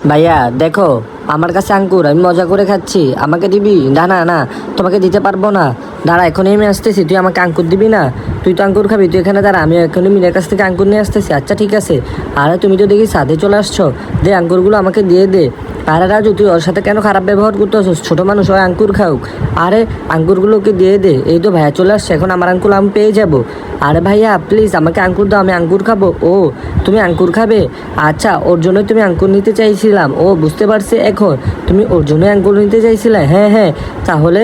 ভাইয়া দেখো, আমার কাছে আঙ্কুর, আমি মজা করে খাচ্ছি, আমাকে দিবি? না না না, তোমাকে দিতে পারবো না। দাঁড়া, এখনই আমি আসতেছি, তুই আমাকে আঙ্কুর দিবি না? তুই তো আঙ্কুর খাবি, তুই এখানে দাঁড়া, আমি এখনই মিনের কাছ থেকে আঙ্কুর নিয়ে আসতেছি। আচ্ছা ঠিক আছে। আরে তুমি তো দেখি সাথে চলে আসছো, দে আঙ্কুরগুলো আমাকে দিয়ে দে। আরে রাজু, তুই ওর সাথে কেন খারাপ ব্যবহার করতেছিস? ছোটো মানুষ, ওই আঙ্কুর খাউক। আরে আঙ্কুরগুলোকে দিয়ে দে। এই তো ভাইয়া চলে আসছে, এখন আমার আঙ্কুর আমি পেয়ে যাবো। আরে ভাইয়া প্লিজ আমাকে আঙ্কুর দাও, আমি আঙ্কুর খাবো। ও তুমি আঙ্কুর খাবে? আচ্ছা, ওর জন্যই তুমি আঙ্কুর নিতে চাইছিলাম। ও বুঝতে পারছি এখন, তুমি ওর জন্যই আঙ্কুর নিতে চাইছিলে। হ্যাঁ হ্যাঁ, তাহলে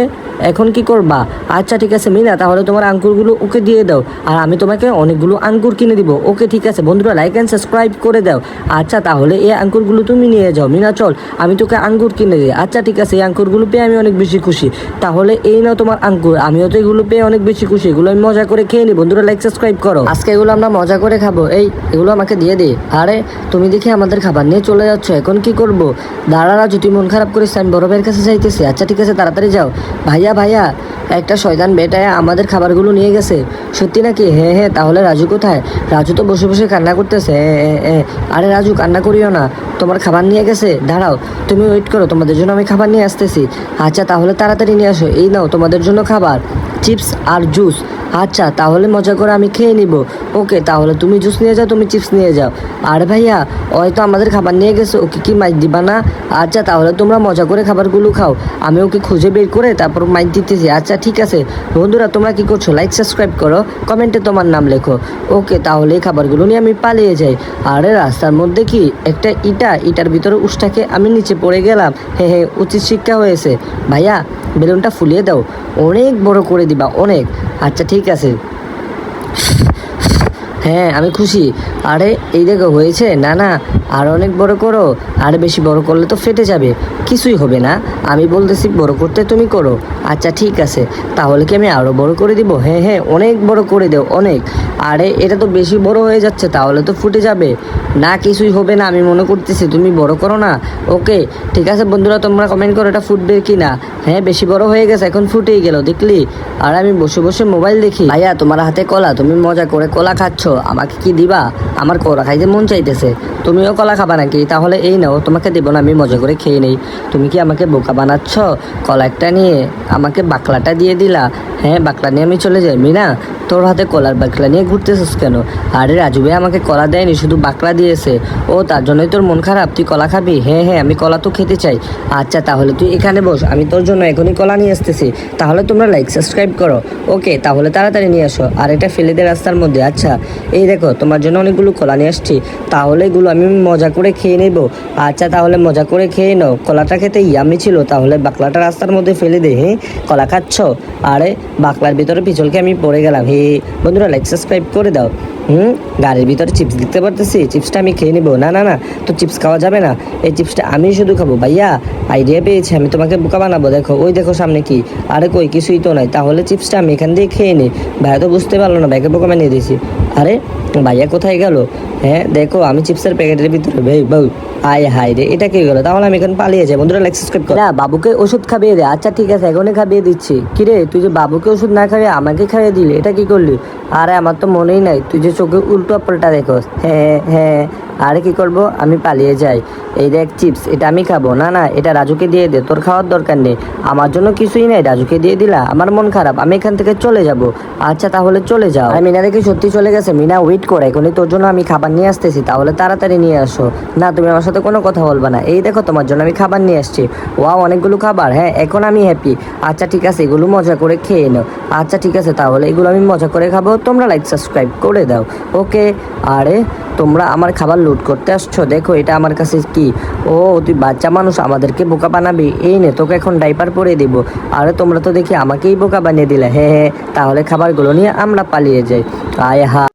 এখন কি করবা? আচ্ছা ঠিক আছে মিনা, তাহলে তোমার আঙ্কুরগুলো ওকে দিয়ে দাও, আর আমি তোমাকে অনেকগুলো আঙ্কুর কিনে দিব। ওকে ঠিক আছে বন্ধুরা, লাইক অ্যান্ড সাবস্ক্রাইব করে দাও। আচ্ছা তাহলে এই আঙ্কুরগুলো তুমি নিয়ে যাও। মিনা চল, আমি তোকে আঙ্কুর কিনে দিই। আচ্ছা ঠিক আছে, এই আঙ্কুরগুলো পেয়ে আমি অনেক বেশি খুশি। তাহলে এই নাও তোমার আঙ্কুর, আমিও তো এগুলো পেয়ে অনেক বেশি খুশি। এগুলো আমি মজা করে খেয়ে নিই। বন্ধুরা লাইক সাবস্ক্রাইব করো, আজকে এগুলো আমরা মজা করে খাবো। এই এগুলো আমাকে দিয়ে দে। আরে তুমি দেখি আমাদের খাবার নিয়ে চলে যাচ্ছ, এখন কি করবো? দাঁড়া রাজু, তুই মন খারাপ করিস, আমি বড় ভাইয়ের কাছে যাইতেছি। আচ্ছা ঠিক আছে, তাড়াতাড়ি যাও। ভাইয়া ভাইয়া, একটা শয়তান বেটায় আমাদের খাবারগুলো নিয়ে গেছে। সত্যি নাকি? হ্যাঁ হ্যাঁ, তাহলে রাজু কোথায়? রাজু তো বসে বসে কান্না করতেছে। আরে রাজু কান্না করিও না, তোমার খাবার নিয়ে গেছে। দাঁড়াও, তুমি ওয়েট করো, তোমাদের জন্য আমি খাবার নিয়ে আসতেছি। আচ্ছা তাহলে তাড়াতাড়ি নিয়ে আসো। এই নাও তোমাদের জন্য খাবার, চিপস আর জুস। আচ্ছা তাহলে মজা করে আমি খেয়ে নিব। ওকে তাহলে তুমি জুস নিয়ে যাও, তুমি চিপস নিয়ে যাও। আরে ভাইয়া, হয়তো আমাদের খাবার নিয়ে গেছে, ওকে কি মাইক দিবা না? আচ্ছা তাহলে তোমরা মজা করে খাবারগুলো খাও, আমি ওকে খুঁজে বের করে তারপর মাইক দিতেছি। আচ্ছা ঠিক আছে বন্ধুরা, তোমরা কি করছো? লাইক সাবস্ক্রাইব করো, কমেন্টে তোমার নাম লেখো। ওকে তাহলে এই খাবারগুলো নিয়ে আমি পালিয়ে যাই। আরে রাস্তার মধ্যে কি একটা ইটার ভিতরে উষ্টাকে আমি নিচে পড়ে গেলাম। হ্যাঁ হ্যাঁ, উচিত শিক্ষা হয়েছে। ভাইয়া বেলুনটা ফুলিয়ে দাও, অনেক বড় করে দিবা, অনেক। আচ্ছা ঠিক আছে। হ্যাঁ আমি খুশি। আরে এই দেখো হয়েছে। না না, আর অনেক বড় করো, আর বেশি বড় করলে তো ফেটে যাবে। কিছুই হবে না, আমি বলতেছি বড় করতে, তুমি করো। আচ্ছা ঠিক আছে, তাহলে কি আমি আরও বড় করে দিব? হ্যাঁ হ্যাঁ, অনেক বড় করে দেও, অনেক। আরে এটা তো বেশি বড় হয়ে যাচ্ছে, তাহলে তো ফুটে যাবে। না কিছুই হবে না, আমি মনে করতেছি, তুমি বড় করো না। ওকে ঠিক আছে বন্ধুরা, তোমরা কমেন্ট করো এটা ফুটবে কি না। হ্যাঁ বেশি বড় হয়ে গেছে, এখন ফুটেই গেল, দেখলি? আর আমি বসে বসে মোবাইল দেখি। ভাইয়া তোমার হাতে কলা, তুমি মজা করে কলা খাচ্ছ, আমাকে কি দিবা? আমার কলা খাইতে মন চাইতেছে। তুমিও কলা খাবা নাকি? তাহলে এই নাও, তোমাকে দেবো না, আমি মজা করে খেয়ে নেই। তুমি কি আমাকে বোকা বানাচ্ছ? কলা একটা নিয়ে আমাকে বাকলাটা দিয়ে দিলা। হ্যাঁ বাকলা নিয়ে আমি চলে যাই। মিনা, তোর হাতে কলার বাকলা নিয়ে ঘুরতেছিস কেন? আরে রাজু ভাই আমাকে কলা দেয়নি, শুধু বাকলা দিয়েছে। ও তার জন্যই তোর মন খারাপ? তুই কলা খাবি? হ্যাঁ হ্যাঁ, আমি কলা তো খেতে চাই। আচ্ছা তাহলে তুই এখানে বস, আমি তোর জন্য এখনই কলা নিয়ে আসতেছি। তাহলে তোমরা লাইক সাবস্ক্রাইব করো। ওকে তাহলে তাড়াতাড়ি নিয়ে আসো, আর এটা ফেলে দে রাস্তার মধ্যে। আচ্ছা এই দেখো, তোমার জন্য অনেকগুলো কলা নিয়ে আসছি, তাহলে এগুলো আমি মজা করে খেয়ে নেব। আচ্ছা তাহলে মজা করে খেয়ে নাও। কলাটা খেতে ইয়ামি ছিল, তাহলে বাকলাটা রাস্তার মধ্যে ফেলে দে। হ্যাঁ কলা খাচ্ছ? আরে বাকলার ভিতরে পিছলকে আমি পড়ে গেলাম। হে বন্ধুরা লাইক সাবস্ক্রাইব করে দাও। গাড়ির ভিতরে চিপস দেখতে পারতেছি, চিপসটা আমি খেয়ে নিবো। না না না, তো চিপস খাওয়া যাবে না, এই চিপসটা আমি শুধু খাবো। ভাইয়া আইডিয়া পেয়েছি, আমি তোমাকে বোকা বানাবো। দেখো ওই দেখো সামনে কি, আরে কই কিছুই তো নাই, তাহলে চিপসটা আমি এখান দিয়ে খেয়ে নিই। ভাইয়া তো বুঝতে পারলো না, ভাইকে বোকা বানিয়ে দিয়েছি। আরে ভাইয়া কোথায় গেল? হ্যাঁ দেখো আমি চিপসের প্যাকেটের ভিতরে। ভাই বউ, আয় হাই রে, এটা কি গেলো? তাহলে আমি এখন পালিয়ে যাই। বন্ধুরা লাইক সাবস্ক্রাইব করো। না বাবুকে ওষুধ খাবিয়ে দে। আচ্ছা ঠিক আছে, এখনই খাবিয়ে দিচ্ছি। কিরে তুই যে বাবুকে ওষুধ না খাইয়ে আমাকে খাইয়ে দিলি, এটা কি করলি? আরে আমার তো মনেই নাই, তুই যে চোখে উল্টো পাল্টা দেখোস। হ্যাঁ হ্যাঁ, আরে কি করবো, আমি পালিয়ে যাই। এই দেখ চিপস, এটা আমি খাবো। না না, এটা রাজুকে দিয়ে দে, তোর খাওয়ার দরকার নেই। আমার জন্য কিছুই নাই, রাজুকে দিয়ে দিলা, আমার মন খারাপ, আমি এখান থেকে চলে যাব। আচ্ছা তাহলে চলে যাও। আর মিনা দেখি সত্যি চলে গেছে। মিনা ওয়েট করে, এখনই তোর জন্য আমি খাবার নিয়ে আসতেছি, তাহলে তাড়াতাড়ি নিয়ে আসো। না তুমি আমার সাথে কোনো কথা বলবা না। এই দেখো তোমার জন্য আমি খাবার নিয়ে আসছি। ওয়াও অনেকগুলো খাবার। হ্যাঁ এখন আমি হ্যাপি। আচ্ছা ঠিক আছে, এগুলো মজা করে খেয়ে নাও। আচ্ছা ঠিক আছে, তাহলে এগুলো আমি মজা করে খাবো। তোমরা লাইক সাবস্ক্রাইব করে দাও। ওকে। আরে তোমরা আমার খাবার লুট করতে আসছো? দেখো এটা আমার কাছে কি। ও তুই বাচ্চা মানুষ, আমাদেরকে বোকা বানাবি? এই নে, তোকে এখন ডাইপার পরে দিব। আরে তোমরা তো দেখি আমাকেই বোকা বানিয়ে দিলে। হ্যাঁ হ্যাঁ, তাহলে খাবারগুলো নিয়ে আমরা পালিয়ে যাই। আয় হা।